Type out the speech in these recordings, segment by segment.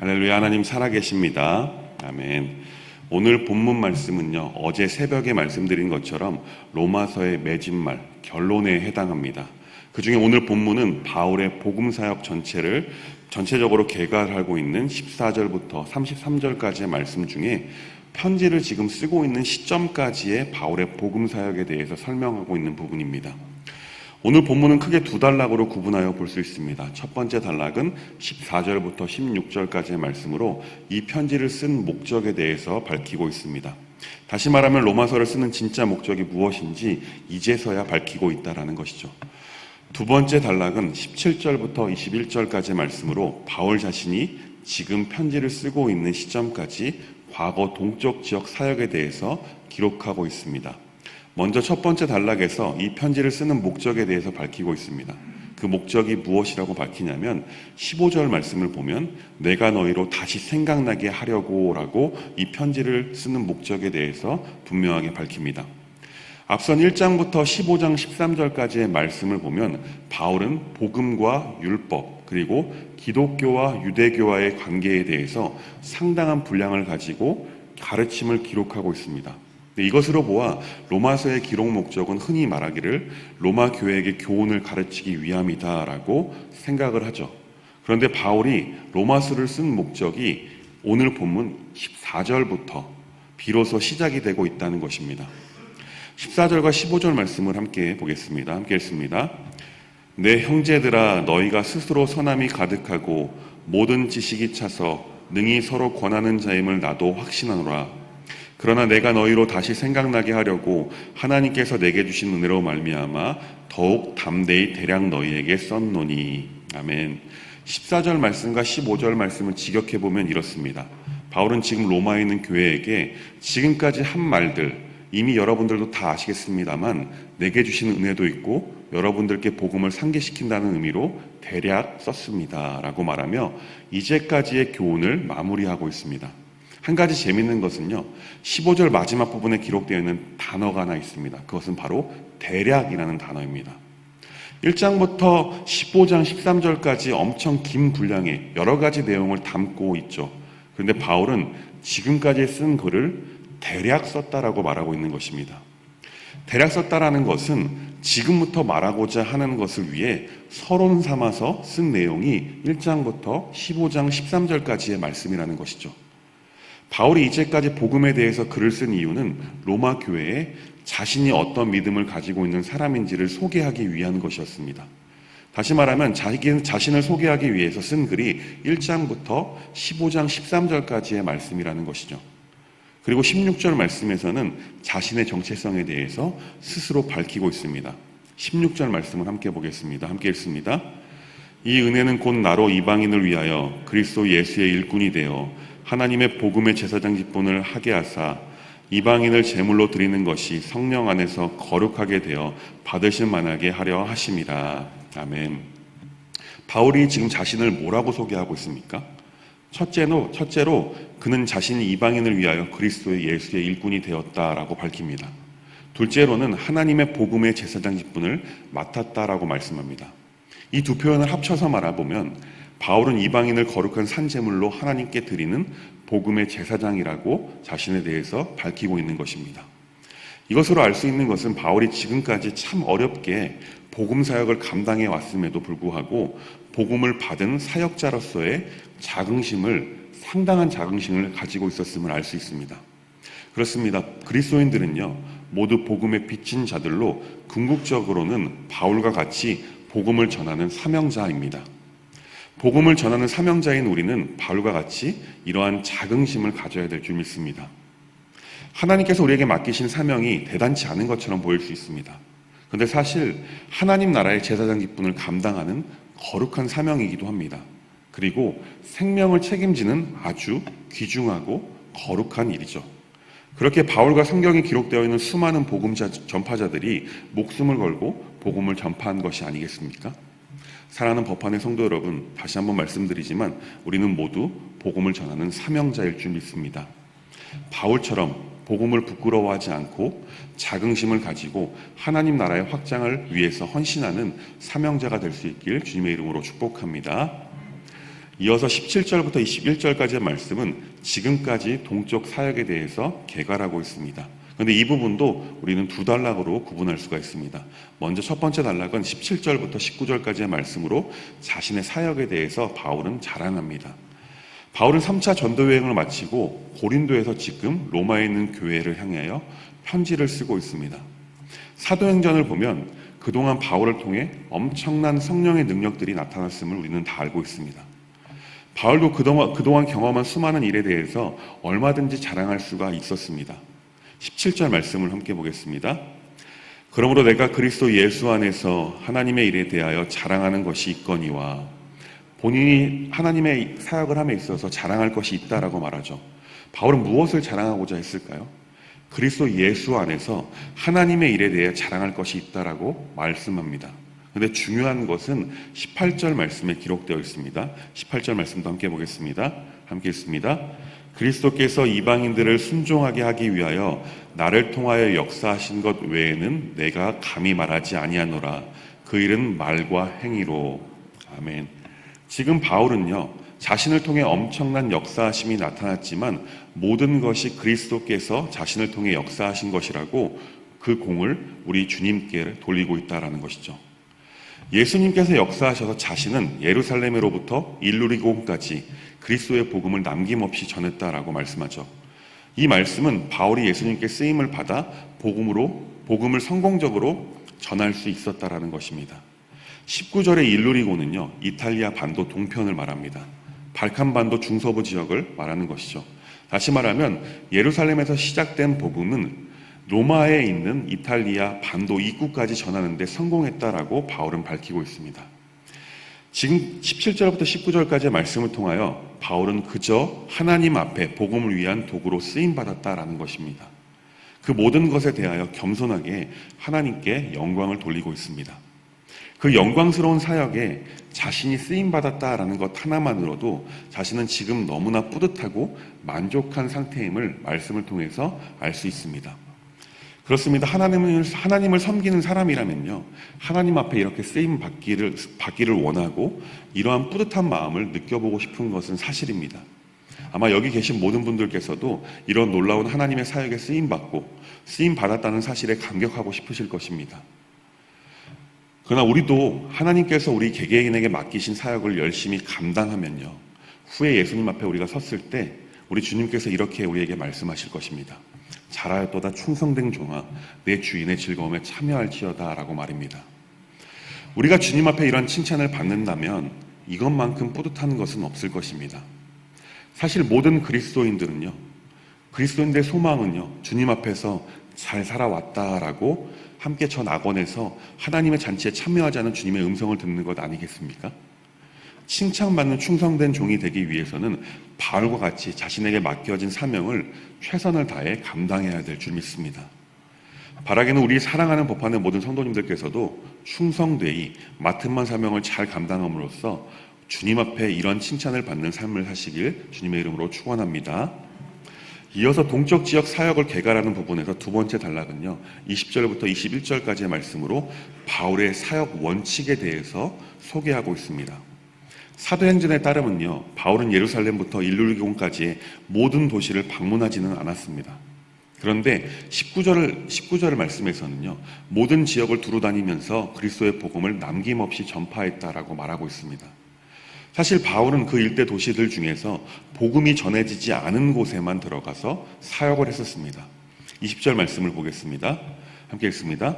할렐루야. 하나님 살아계십니다. 아멘. 오늘 본문 말씀은요, 어제 새벽에 말씀드린 것처럼 로마서의 맺은말, 결론에 해당합니다. 그 중에 오늘 본문은 바울의 복음사역 전체적으로 개괄하고 있는 14절부터 33절까지의 말씀 중에 편지를 지금 쓰고 있는 시점까지의 바울의 복음사역에 대해서 설명하고 있는 부분입니다. 오늘 본문은 크게 두 단락으로 구분하여 볼 수 있습니다. 첫 번째 단락은 14절부터 16절까지의 말씀으로 이 편지를 쓴 목적에 대해서 밝히고 있습니다. 다시 말하면 로마서를 쓰는 진짜 목적이 무엇인지 이제서야 밝히고 있다는 것이죠. 두 번째 단락은 17절부터 21절까지의 말씀으로 바울 자신이 지금 편지를 쓰고 있는 시점까지 과거 동쪽 지역 사역에 대해서 기록하고 있습니다. 먼저 첫 번째 단락에서 이 편지를 쓰는 목적에 대해서 밝히고 있습니다. 그 목적이 무엇이라고 밝히냐면 15절 말씀을 보면 내가 너희로 다시 생각나게 하려고 라고 이 편지를 쓰는 목적에 대해서 분명하게 밝힙니다. 앞선 1장부터 15장 13절까지의 말씀을 보면 바울은 복음과 율법 그리고 기독교와 유대교와의 관계에 대해서 상당한 분량을 가지고 가르침을 기록하고 있습니다. 이것으로 보아 로마서의 기록 목적은 흔히 말하기를 로마 교회에게 교훈을 가르치기 위함이다라고 생각을 하죠. 그런데 바울이 로마서를 쓴 목적이 오늘 본문 14절부터 비로소 시작이 되고 있다는 것입니다. 14절과 15절 말씀을 함께 보겠습니다. 함께 읽습니다. 내 형제들아 너희가 스스로 선함이 가득하고 모든 지식이 차서 능히 서로 권하는 자임을 나도 확신하노라. 그러나 내가 너희로 다시 생각나게 하려고 하나님께서 내게 주신 은혜로 말미암아 더욱 담대히 대략 너희에게 썼노니. 아멘. 14절 말씀과 15절 말씀을 직역해보면 이렇습니다. 바울은 지금 로마에 있는 교회에게 지금까지 한 말들 이미 여러분들도 다 아시겠습니다만 내게 주신 은혜도 있고 여러분들께 복음을 상기시킨다는 의미로 대략 썼습니다 라고 말하며 이제까지의 교훈을 마무리하고 있습니다. 한 가지 재밌는 것은요, 15절 마지막 부분에 기록되어 있는 단어가 하나 있습니다. 그것은 바로 대략이라는 단어입니다. 1장부터 15장 13절까지 엄청 긴 분량의 여러 가지 내용을 담고 있죠. 그런데 바울은 지금까지 쓴 글을 대략 썼다라고 말하고 있는 것입니다. 대략 썼다라는 것은 지금부터 말하고자 하는 것을 위해 서론 삼아서 쓴 내용이 1장부터 15장 13절까지의 말씀이라는 것이죠. 바울이 이제까지 복음에 대해서 글을 쓴 이유는 로마 교회에 자신이 어떤 믿음을 가지고 있는 사람인지를 소개하기 위한 것이었습니다. 다시 말하면 자신을 소개하기 위해서 쓴 글이 1장부터 15장 13절까지의 말씀이라는 것이죠. 그리고 16절 말씀에서는 자신의 정체성에 대해서 스스로 밝히고 있습니다. 16절 말씀을 함께 보겠습니다. 함께 읽습니다. 이 은혜는 곧 나로 이방인을 위하여 그리스도 예수의 일꾼이 되어 하나님의 복음의 제사장 직분을 하게 하사 이방인을 제물로 드리는 것이 성령 안에서 거룩하게 되어 받으실 만하게 하려 하심이라. 아멘. 바울이 지금 자신을 뭐라고 소개하고 있습니까? 첫째로 그는 자신이 이방인을 위하여 그리스도의 예수의 일꾼이 되었다라고 밝힙니다. 둘째로는 하나님의 복음의 제사장 직분을 맡았다라고 말씀합니다. 이 두 표현을 합쳐서 말해보면 바울은 이방인을 거룩한 산제물로 하나님께 드리는 복음의 제사장이라고 자신에 대해서 밝히고 있는 것입니다. 이것으로 알 수 있는 것은 바울이 지금까지 참 어렵게 복음 사역을 감당해 왔음에도 불구하고 복음을 받은 사역자로서의 상당한 자긍심을 가지고 있었음을 알 수 있습니다. 그렇습니다. 그리스도인들은요, 모두 복음에 비친 자들로 궁극적으로는 바울과 같이 복음을 전하는 사명자입니다. 복음을 전하는 사명자인 우리는 바울과 같이 이러한 자긍심을 가져야 될 줄 믿습니다. 하나님께서 우리에게 맡기신 사명이 대단치 않은 것처럼 보일 수 있습니다. 그런데 사실 하나님 나라의 제사장 직분을 감당하는 거룩한 사명이기도 합니다. 그리고 생명을 책임지는 아주 귀중하고 거룩한 일이죠. 그렇게 바울과 성경에 기록되어 있는 수많은 복음 전파자들이 목숨을 걸고 복음을 전파한 것이 아니겠습니까? 사랑하는 법한의 성도 여러분, 다시 한번 말씀드리지만 우리는 모두 복음을 전하는 사명자일 줄 믿습니다. 바울처럼 복음을 부끄러워하지 않고 자긍심을 가지고 하나님 나라의 확장을 위해서 헌신하는 사명자가 될 수 있길 주님의 이름으로 축복합니다. 이어서 17절부터 21절까지의 말씀은 지금까지 동쪽 사역에 대해서 개괄하고 있습니다. 그런데 이 부분도 우리는 두 단락으로 구분할 수가 있습니다. 먼저 첫 번째 단락은 17절부터 19절까지의 말씀으로 자신의 사역에 대해서 바울은 자랑합니다. 바울은 3차 전도 여행을 마치고 고린도에서 지금 로마에 있는 교회를 향하여 편지를 쓰고 있습니다. 사도행전을 보면 그동안 바울을 통해 엄청난 성령의 능력들이 나타났음을 우리는 다 알고 있습니다. 바울도 그동안 경험한 수많은 일에 대해서 얼마든지 자랑할 수가 있었습니다. 17절 말씀을 함께 보겠습니다. 그러므로 내가 그리스도 예수 안에서 하나님의 일에 대하여 자랑하는 것이 있거니와, 본인이 하나님의 사역을 함에 있어서 자랑할 것이 있다라고 말하죠. 바울은 무엇을 자랑하고자 했을까요? 그리스도 예수 안에서 하나님의 일에 대해 자랑할 것이 있다라고 말씀합니다. 그런데 중요한 것은 18절 말씀에 기록되어 있습니다. 18절 말씀도 함께 보겠습니다. 함께 읽습니다. 그리스도께서 이방인들을 순종하게 하기 위하여 나를 통하여 역사하신 것 외에는 내가 감히 말하지 아니하노라. 그 일은 말과 행위로. 아멘. 지금 바울은요, 자신을 통해 엄청난 역사하심이 나타났지만 모든 것이 그리스도께서 자신을 통해 역사하신 것이라고 그 공을 우리 주님께 돌리고 있다는 것이죠. 예수님께서 역사하셔서 자신은 예루살렘으로부터 일루리고까지 그리스도의 복음을 남김없이 전했다라고 말씀하죠. 이 말씀은 바울이 예수님께 쓰임을 받아 복음을 성공적으로 전할 수 있었다라는 것입니다. 19절의 일루리고는요, 이탈리아 반도 동편을 말합니다. 발칸반도 중서부 지역을 말하는 것이죠. 다시 말하면 예루살렘에서 시작된 복음은 로마에 있는 이탈리아 반도 입구까지 전하는 데 성공했다라고 바울은 밝히고 있습니다. 지금 17절부터 19절까지의 말씀을 통하여 바울은 그저 하나님 앞에 복음을 위한 도구로 쓰임받았다라는 것입니다. 그 모든 것에 대하여 겸손하게 하나님께 영광을 돌리고 있습니다. 그 영광스러운 사역에 자신이 쓰임받았다라는 것 하나만으로도 자신은 지금 너무나 뿌듯하고 만족한 상태임을 말씀을 통해서 알 수 있습니다. 그렇습니다. 하나님을 섬기는 사람이라면요, 하나님 앞에 이렇게 쓰임 받기를 원하고 이러한 뿌듯한 마음을 느껴보고 싶은 것은 사실입니다. 아마 여기 계신 모든 분들께서도 이런 놀라운 하나님의 사역에 쓰임 받았다는 사실에 감격하고 싶으실 것입니다. 그러나 우리도 하나님께서 우리 개개인에게 맡기신 사역을 열심히 감당하면요, 후에 예수님 앞에 우리가 섰을 때 우리 주님께서 이렇게 우리에게 말씀하실 것입니다. 잘하였도다 충성된 종아, 내 주인의 즐거움에 참여할지어다 라고 말입니다. 우리가 주님 앞에 이런 칭찬을 받는다면 이것만큼 뿌듯한 것은 없을 것입니다. 사실 모든 그리스도인들의 소망은요, 주님 앞에서 잘 살아왔다라고 함께 저 낙원에서 하나님의 잔치에 참여하자는 주님의 음성을 듣는 것 아니겠습니까? 칭찬받는 충성된 종이 되기 위해서는 바울과 같이 자신에게 맡겨진 사명을 최선을 다해 감당해야 될 줄 믿습니다. 바라기는 우리 사랑하는 법하는 모든 성도님들께서도 충성되이 맡은 바 사명을 잘 감당함으로써 주님 앞에 이런 칭찬을 받는 삶을 하시길 주님의 이름으로 축원합니다. 이어서 동쪽 지역 사역을 개괄하는 부분에서 두 번째 단락은요, 20절부터 21절까지의 말씀으로 바울의 사역 원칙에 대해서 소개하고 있습니다. 사도행전에 따르면요, 바울은 예루살렘부터 일루리고까지의 모든 도시를 방문하지는 않았습니다. 그런데 19절 말씀에서는요, 모든 지역을 두루 다니면서 그리스도의 복음을 남김없이 전파했다라고 말하고 있습니다. 사실 바울은 그 일대 도시들 중에서 복음이 전해지지 않은 곳에만 들어가서 사역을 했었습니다. 20절 말씀을 보겠습니다. 함께 읽습니다.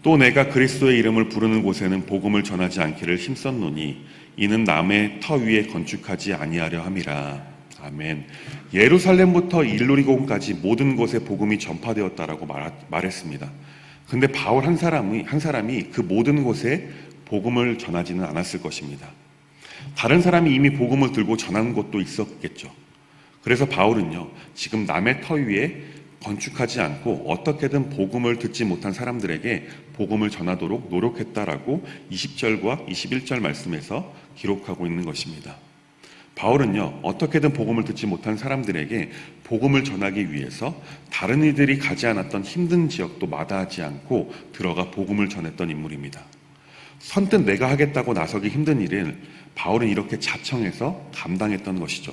또 내가 그리스도의 이름을 부르는 곳에는 복음을 전하지 않기를 힘썼노니 이는 남의 터 위에 건축하지 아니하려 함이라. 아멘. 예루살렘부터 일루리고까지 모든 곳에 복음이 전파되었다라고 말했습니다. 근데 바울 한 사람이 그 모든 곳에 복음을 전하지는 않았을 것입니다. 다른 사람이 이미 복음을 들고 전하는 곳도 있었겠죠. 그래서 바울은요, 지금 남의 터 위에 건축하지 않고 어떻게든 복음을 듣지 못한 사람들에게 복음을 전하도록 노력했다라고 20절과 21절 말씀에서 기록하고 있는 것입니다. 바울은요, 어떻게든 복음을 듣지 못한 사람들에게 복음을 전하기 위해서 다른 이들이 가지 않았던 힘든 지역도 마다하지 않고 들어가 복음을 전했던 인물입니다. 선뜻 내가 하겠다고 나서기 힘든 일을 바울은 이렇게 자청해서 감당했던 것이죠.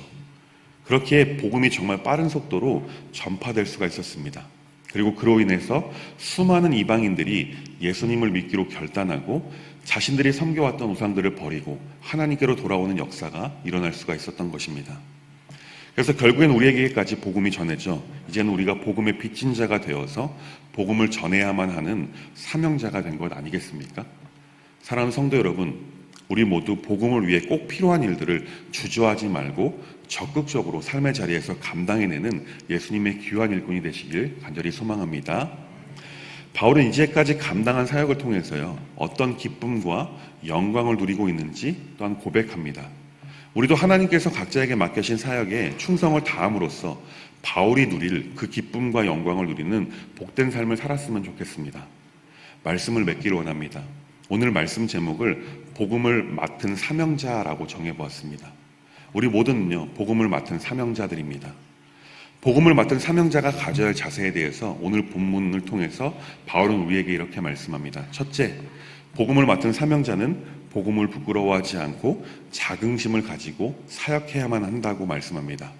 그렇게 복음이 정말 빠른 속도로 전파될 수가 있었습니다. 그리고 그로 인해서 수많은 이방인들이 예수님을 믿기로 결단하고 자신들이 섬겨왔던 우상들을 버리고 하나님께로 돌아오는 역사가 일어날 수가 있었던 것입니다. 그래서 결국엔 우리에게까지 복음이 전해져 이제는 우리가 복음의 빚진 자가 되어서 복음을 전해야만 하는 사명자가 된 것 아니겠습니까? 사랑하는 성도 여러분, 우리 모두 복음을 위해 꼭 필요한 일들을 주저하지 말고 적극적으로 삶의 자리에서 감당해내는 예수님의 귀한 일꾼이 되시길 간절히 소망합니다. 바울은 이제까지 감당한 사역을 통해서요, 어떤 기쁨과 영광을 누리고 있는지 또한 고백합니다. 우리도 하나님께서 각자에게 맡겨신 사역에 충성을 다함으로써 바울이 누릴 그 기쁨과 영광을 누리는 복된 삶을 살았으면 좋겠습니다. 말씀을 맺기를 원합니다. 오늘 말씀 제목을 복음을 맡은 사명자라고 정해보았습니다. 우리 모두는요, 복음을 맡은 사명자들입니다. 복음을 맡은 사명자가 가져야 할 자세에 대해서 오늘 본문을 통해서 바울은 우리에게 이렇게 말씀합니다. 첫째, 복음을 맡은 사명자는 복음을 부끄러워하지 않고 자긍심을 가지고 사역해야만 한다고 말씀합니다.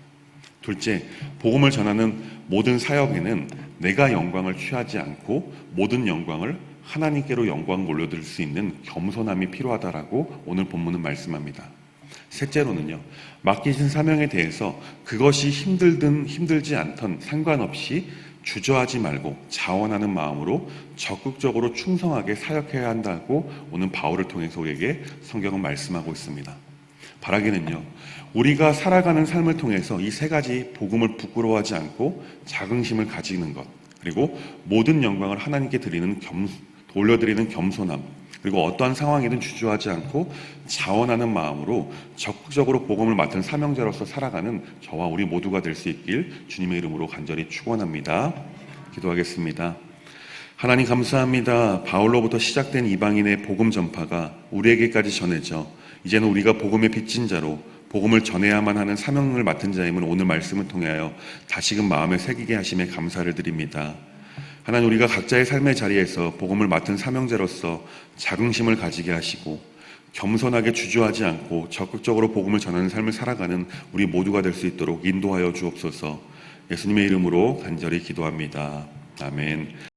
둘째, 복음을 전하는 모든 사역에는 내가 영광을 취하지 않고 모든 영광을 하나님께로 영광 올려드릴 수 있는 겸손함이 필요하다라고 오늘 본문은 말씀합니다. 셋째로는요, 맡기신 사명에 대해서 그것이 힘들든 힘들지 않던 상관없이 주저하지 말고 자원하는 마음으로 적극적으로 충성하게 사역해야 한다고 오늘 바울을 통해서 우리에게 성경은 말씀하고 있습니다. 바라기는요, 우리가 살아가는 삶을 통해서 이 세 가지 복음을 부끄러워하지 않고 자긍심을 가지는 것, 그리고 모든 영광을 하나님께 돌려드리는 겸손함, 그리고 어떠한 상황이든 주저하지 않고 자원하는 마음으로 적극적으로 복음을 맡은 사명자로서 살아가는 저와 우리 모두가 될 수 있길 주님의 이름으로 간절히 축원합니다. 기도하겠습니다. 하나님 감사합니다. 바울로부터 시작된 이방인의 복음 전파가 우리에게까지 전해져 이제는 우리가 복음의 빚진 자로 복음을 전해야만 하는 사명을 맡은 자임을 오늘 말씀을 통하여 다시금 마음에 새기게 하심에 감사를 드립니다. 하나님, 우리가 각자의 삶의 자리에서 복음을 맡은 사명자로서 자긍심을 가지게 하시고 겸손하게 주저하지 않고 적극적으로 복음을 전하는 삶을 살아가는 우리 모두가 될 수 있도록 인도하여 주옵소서. 예수님의 이름으로 간절히 기도합니다. 아멘.